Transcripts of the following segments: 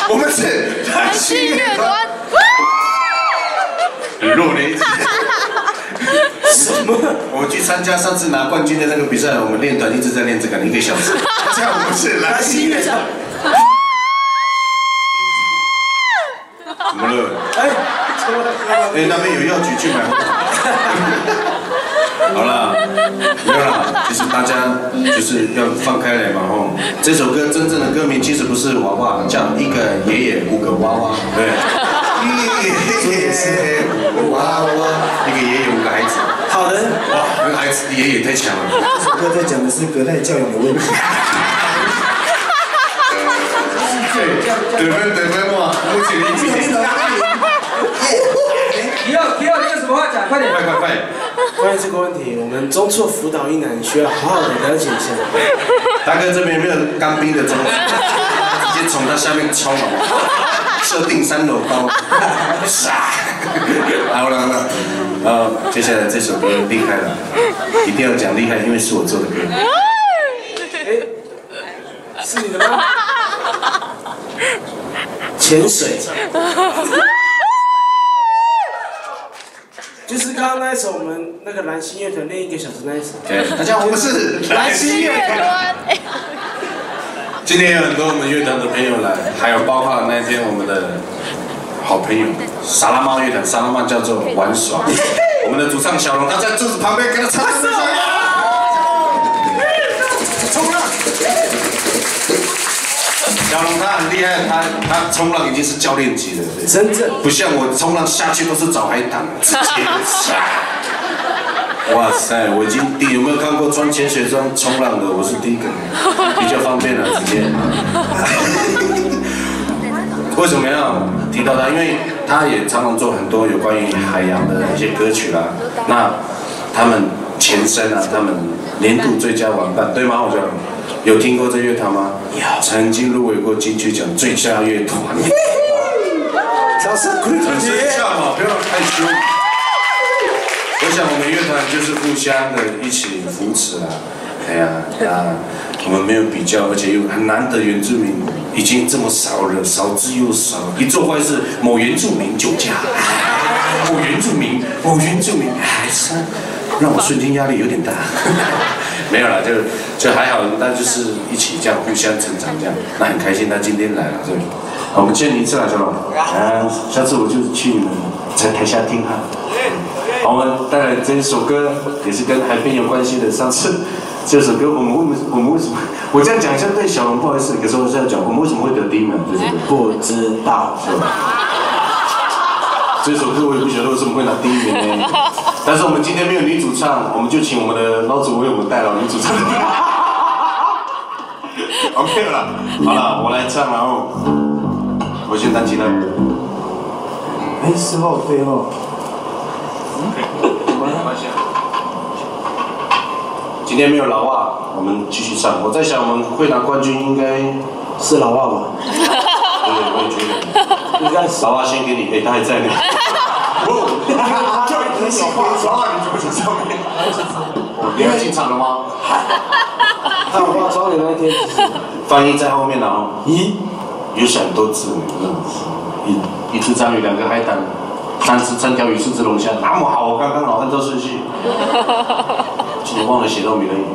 我们是蓝星乐团。很弱的一支。什么？我去参加上次拿冠军的那个比赛，我们练团一直在练这个，你可以笑死。这样我们是蓝星乐团。怎么了？哎，那边有药局去买。好了，没有啦，其实大家就是要放开来嘛吼。这首歌真正的歌名其实不是娃娃，叫一个爷爷5个娃娃，对。一爷爷5个娃娃，一个爷爷5个孩子。好的。哇，那个孩子爷爷太强了。这首歌在讲的是隔代教养的问题。得分嘛，目前1比0。你有什么话讲？快点！快！关于这个问题，我们中辍辅导一男需要好好的了解一下。大哥这边有没有干冰的中辍？直接从他下面冲了，设定3楼高，好了，接下来这首歌厉害了，一定要讲厉害，因为是我做的歌。是你的吗？潜水。就是刚刚那一首，我们那个蓝星乐团练1个小时那一首。对，大家好，我们是蓝星乐团。今天有很多我们乐团的朋友来，还有包括那天我们的好朋友沙拉猫乐团，沙拉猫叫做玩耍。我们的主唱小龙，他在柱子旁边跟他唱歌。冲浪！小龙他很厉害，他冲浪已经是教练级了，真正不像我冲浪下去都是找海胆，直接哇塞！我已经有没有看过穿潜水装冲浪的？我是第一个，比较方便了，直接。为什么要提到他？因为他也常常做很多有关于海洋的一些歌曲啦。那他们前身啊，他们年度最佳玩伴，对吗？我讲。有听过这乐团吗？有，曾经入围过金曲奖最佳乐团。掌声鼓励同学。笑嘛，不要害羞。我想我们乐团就是互相的一起扶持啦。哎呀，我们没有比较，而且又很难得原住民已经这么少了，少之又少。一做坏事，某原住民酒驾，某原住民，还是让我瞬间压力有点大。没有啦，就还好，那就是一起这样互相成长这样，那很开心他今天来了，对不对？我们见你一次了，小龙。下次我就去你们在台下听哈。好，我们带来这一首歌也是跟海边有关系的。上次这首歌我们为什么？我这样讲一下对小龙不好意思，可是我是要讲我们为什么会得第1名，对不对？不知道，是吧？这首歌我也不晓得为什么会拿第1名呢。但是我们今天没有女主唱，我们就请我们的老祖为我们带来女主唱。OK 了，好了，我来唱，然后我先弹吉他。4号对哦。今天没有老外，我们继续唱。我在想，我们会拿冠军应该是老外吧？对，我也觉得。应该是老外先给你，他还在呢。就你喜欢老外，你就不想上面。你要进场了吗？他我化妆的那一天，翻译在后面了哦。咦，有很多字，一只章鱼，2个海胆，3条鱼，4只龙虾，那么好，刚刚好，按照顺序。今天忘了写到美人鱼。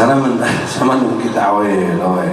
咱们弄去单位咯喂。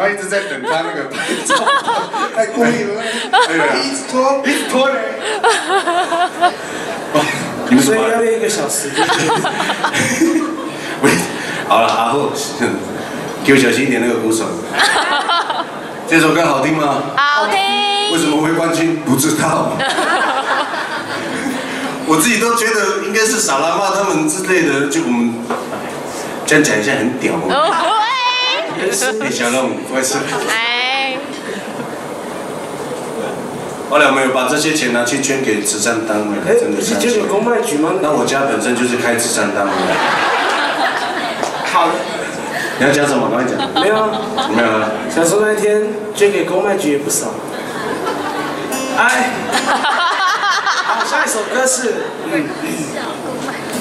我一直在等他那个拍照，太故意了，一直拖嘞。你们所以要练1个小时。喂，好了，阿后，给我小心一点那个鼓手。这首歌好听吗？好听。为什么会冠军？不知道。我自己都觉得应该是傻拉妈他们之类的，就我们这样讲一下很屌。你小龙，不好意思。哎。后来我们有把这些钱拿去捐给慈善单位，真的是。捐给公卖局吗？那我家本身就是开慈善单位。好。你要讲什么？赶快讲。没有啊。没有啊。想说那一天捐给公卖局也不少。哎。好，下一首歌是。